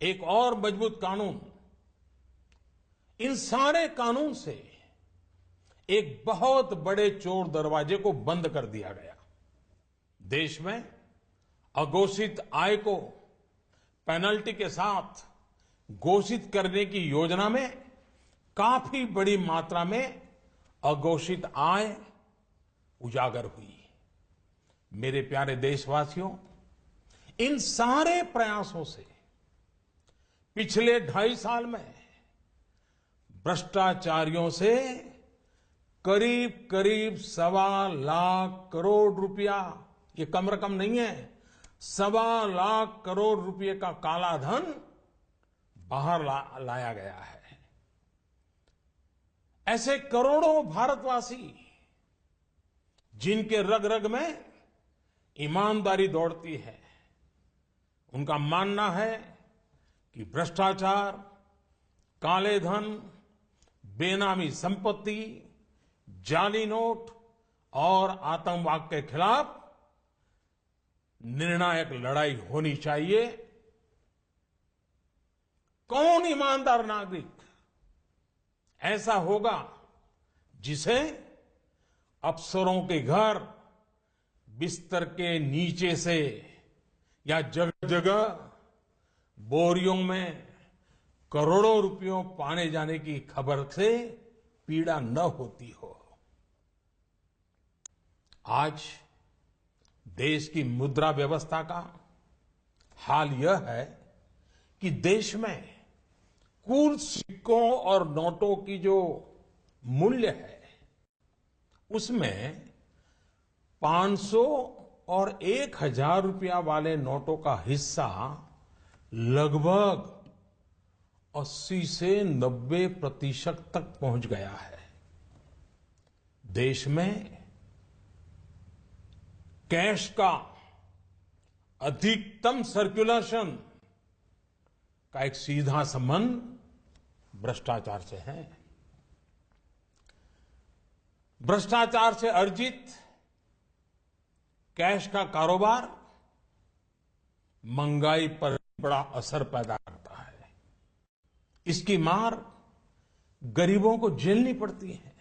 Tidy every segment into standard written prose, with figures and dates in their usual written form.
एक और मजबूत कानून, इन सारे कानून से एक बहुत बड़े चोर दरवाजे को बंद कर दिया गया। देश में अघोषित आय को पेनल्टी के साथ घोषित करने की योजना में काफी बड़ी मात्रा में अघोषित आय उजागर हुई। मेरे प्यारे देशवासियों, इन सारे प्रयासों से पिछले 2.5 साल में भ्रष्टाचारियों से करीब करीब 1.25 लाख करोड़ रुपया, ये कम रकम नहीं है, 1.25 लाख करोड़ रुपए का काला धन बाहर लाया गया है। ऐसे करोड़ों भारतवासी जिनके रग रग में ईमानदारी दौड़ती है, उनका मानना है कि भ्रष्टाचार, काले धन, बेनामी संपत्ति, जाली नोट और आतंकवाद के खिलाफ निर्णायक लड़ाई होनी चाहिए। कौन ईमानदार नागरिक ऐसा होगा जिसे अफसरों के घर बिस्तर के नीचे से या जगह जगह बोरियों में करोड़ों रुपयों पाने जाने की खबर से पीड़ा न होती हो। आज देश की मुद्रा व्यवस्था का हाल यह है कि देश में कुल सिक्कों और नोटों की जो मूल्य है, उसमें 500 और 1000 रुपया वाले नोटों का हिस्सा लगभग 80 से 90% तक पहुंच गया है। देश में कैश का अधिकतम सर्कुलेशन का एक सीधा संबंध भ्रष्टाचार से है। भ्रष्टाचार से अर्जित कैश का कारोबार महंगाई पर बड़ा असर पैदा करता है। इसकी मार गरीबों को झेलनी पड़ती है।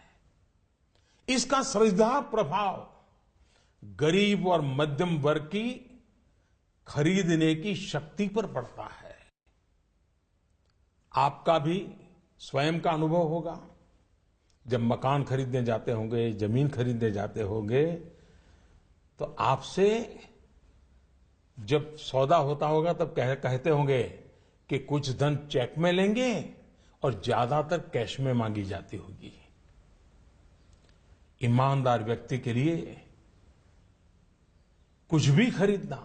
इसका सीधा प्रभाव गरीब और मध्यम वर्ग की खरीदने की शक्ति पर पड़ता है। आपका भी स्वयं का अनुभव होगा। जब मकान खरीदने जाते होंगे, जमीन खरीदने जाते होंगे, तो आपसे जब सौदा होता होगा तब कहते होंगे कि कुछ धन चेक में लेंगे और ज्यादातर कैश में मांगी जाती होगी। ईमानदार व्यक्ति के लिए कुछ भी खरीदना,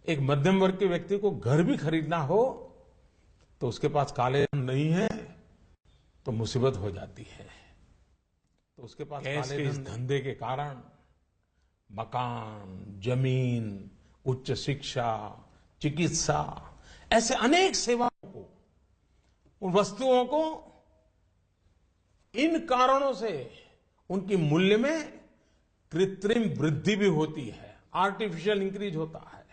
एक मध्यम वर्ग के व्यक्ति को घर भी खरीदना हो तो उसके पास काले धन नहीं है तो मुसीबत हो जाती है। तो उसके पास कैश के इस धंधे के कारण मकान, जमीन, उच्च शिक्षा, चिकित्सा, ऐसे अनेक सेवाओं को, उन वस्तुओं को इन कारणों से उनकी मूल्य में कृत्रिम वृद्धि भी होती है, आर्टिफिशियल इंक्रीज होता है।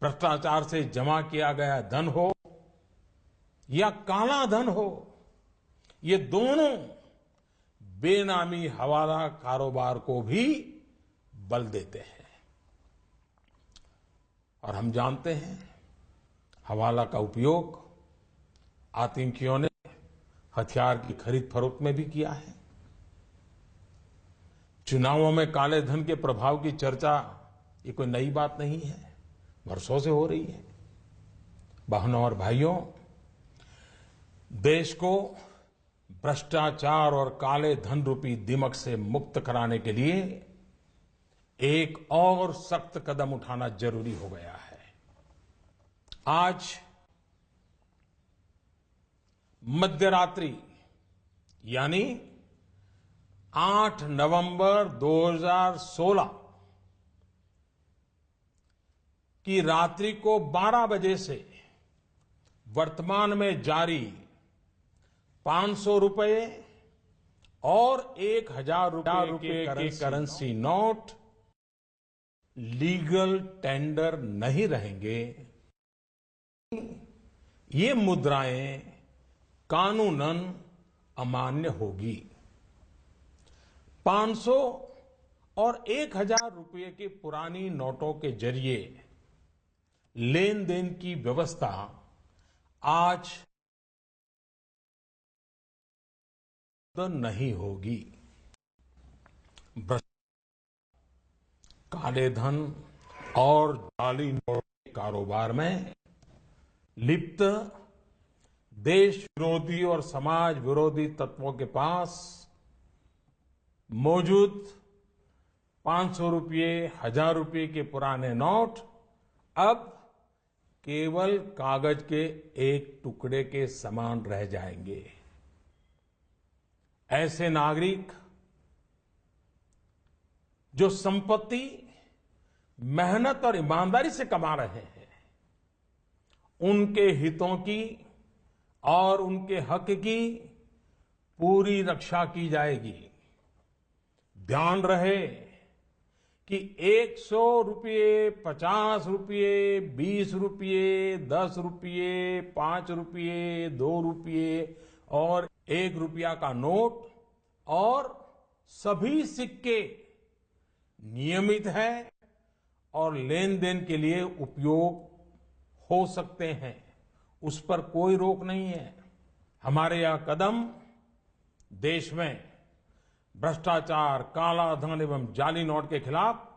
भ्रष्टाचार से जमा किया गया धन हो या काला धन हो, ये दोनों बेनामी हवाला कारोबार को भी बल देते हैं। और हम जानते हैं हवाला का उपयोग आतंकियों ने हथियार की खरीद फरोख्त में भी किया है। चुनावों में काले धन के प्रभाव की चर्चा ये कोई नई बात नहीं है, वर्षों से हो रही है। बहनों और भाइयों, देश को भ्रष्टाचार और काले धन रूपी दिमक से मुक्त कराने के लिए एक और सख्त कदम उठाना जरूरी हो गया है। आज मध्यरात्रि यानी 8 नवंबर 2016 की रात्रि को 12 बजे से वर्तमान में जारी 500 रुपए और 1000 रुपए के करेंसी नोट लीगल टेंडर नहीं रहेंगे। ये मुद्राएं कानूनन अमान्य होगी। 500 और 1000 रुपये के पुरानी नोटों के जरिए लेन देन की व्यवस्था आज नहीं होगी। काले धन और जाली नोट के कारोबार में लिप्त देश विरोधी और समाज विरोधी तत्वों के पास मौजूद 500 रुपये, 1000 रुपये के पुराने नोट अब केवल कागज के एक टुकड़े के समान रह जाएंगे। ऐसे नागरिक जो संपत्ति मेहनत और ईमानदारी से कमा रहे हैं, उनके हितों की और उनके हक की पूरी रक्षा की जाएगी। ध्यान रहे कि 100 रुपये, 50 रुपये, 20 रुपये, 10 रुपये, 5 रुपये, 2 रुपये और 1 रुपया का नोट और सभी सिक्के नियमित है और लेन देन के लिए उपयोग हो सकते हैं, उस पर कोई रोक नहीं है। हमारे यह कदम देश में भ्रष्टाचार, काला धन एवं जाली नोट के खिलाफ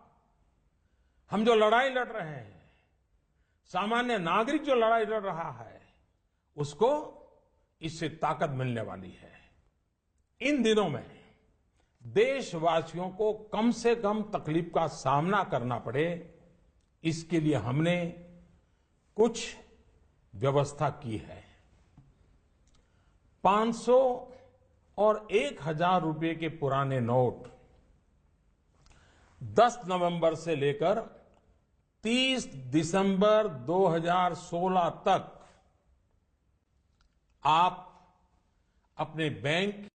हम जो लड़ाई लड़ रहे हैं, सामान्य नागरिक जो लड़ाई लड़ रहा है, उसको इससे ताकत मिलने वाली है। इन दिनों में देशवासियों को कम से कम तकलीफ का सामना करना पड़े, इसके लिए हमने कुछ व्यवस्था की है। 500 और 1000 रुपये के पुराने नोट 10 नवंबर से लेकर 30 दिसंबर 2016 तक आप अपने बैंक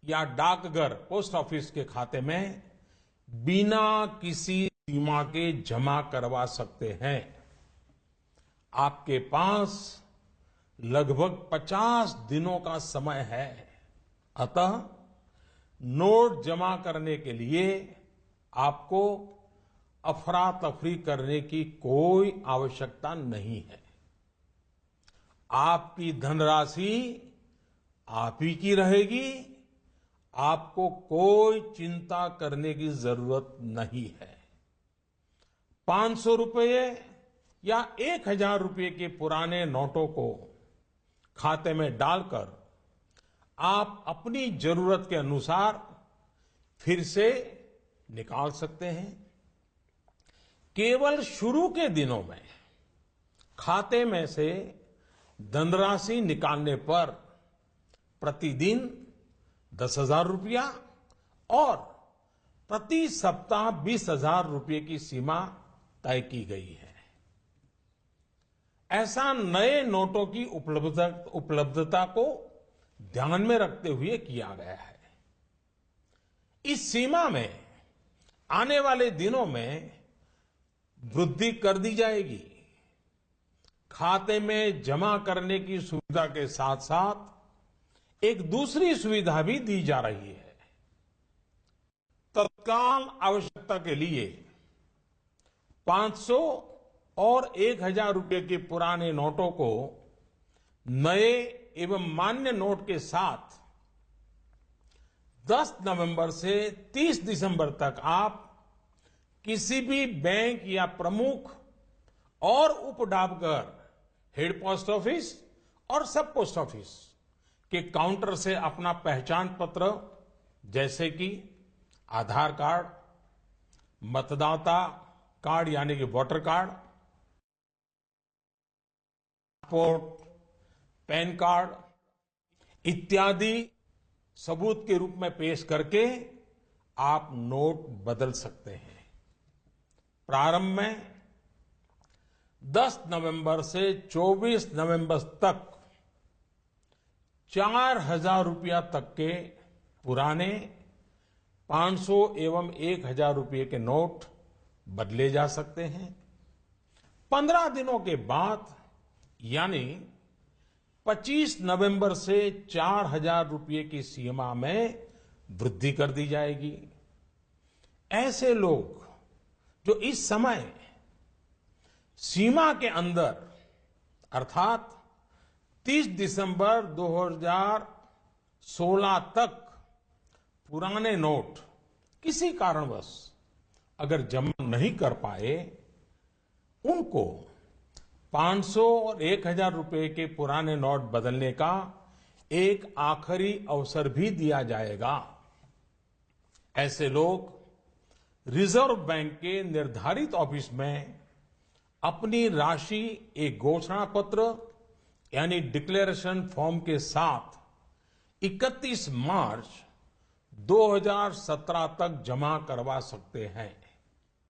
या डाकघर पोस्ट ऑफिस के खाते में बिना किसी सीमा के जमा करवा सकते हैं। आपके पास लगभग 50 दिनों का समय है। अतः नोट जमा करने के लिए आपको अफरा तफरी करने की कोई आवश्यकता नहीं है। आपकी धनराशि आप ही की रहेगी, आपको कोई चिंता करने की जरूरत नहीं है। 500 रुपये या 1000 रुपये के पुराने नोटों को खाते में डालकर आप अपनी जरूरत के अनुसार फिर से निकाल सकते हैं। केवल शुरू के दिनों में खाते में से धनराशि निकालने पर प्रतिदिन 10,000 रुपया और प्रति सप्ताह 20,000 रुपये की सीमा तय की गई है। ऐसा नए नोटों की उपलब्धता को ध्यान में रखते हुए किया गया है। इस सीमा में आने वाले दिनों में वृद्धि कर दी जाएगी। खाते में जमा करने की सुविधा के साथ साथ एक दूसरी सुविधा भी दी जा रही है। तत्काल आवश्यकता के लिए 500 और 1000 रुपये के पुराने नोटों को नए एवं मान्य नोट के साथ 10 नवंबर से 30 दिसंबर तक आप किसी भी बैंक या प्रमुख और उप डाकघर, हेड पोस्ट ऑफिस और सब पोस्ट ऑफिस के काउंटर से अपना पहचान पत्र जैसे कि आधार कार्ड, मतदाता कार्ड यानी कि voter card, passport, pan card इत्यादि सबूत के रूप में पेश करके आप नोट बदल सकते हैं। प्रारंभ में 10 नवंबर से 24 नवंबर तक 4,000 रुपया तक के पुराने 500 एवं 1,000 रुपये के नोट बदले जा सकते हैं। 15 दिनों के बाद यानी 25 नवंबर से 4,000 रुपये की सीमा में वृद्धि कर दी जाएगी। ऐसे लोग जो इस समय सीमा के अंदर अर्थात 30 दिसंबर 2016 तक पुराने नोट किसी कारणवश अगर जमा नहीं कर पाए, उनको 500 और 1,000 रुपए के पुराने नोट बदलने का एक आखिरी अवसर भी दिया जाएगा। ऐसे लोग रिजर्व बैंक के निर्धारित ऑफिस में अपनी राशि एक घोषणा पत्र यानी डिक्लेरेशन फॉर्म के साथ 31 मार्च 2017 तक जमा करवा सकते हैं।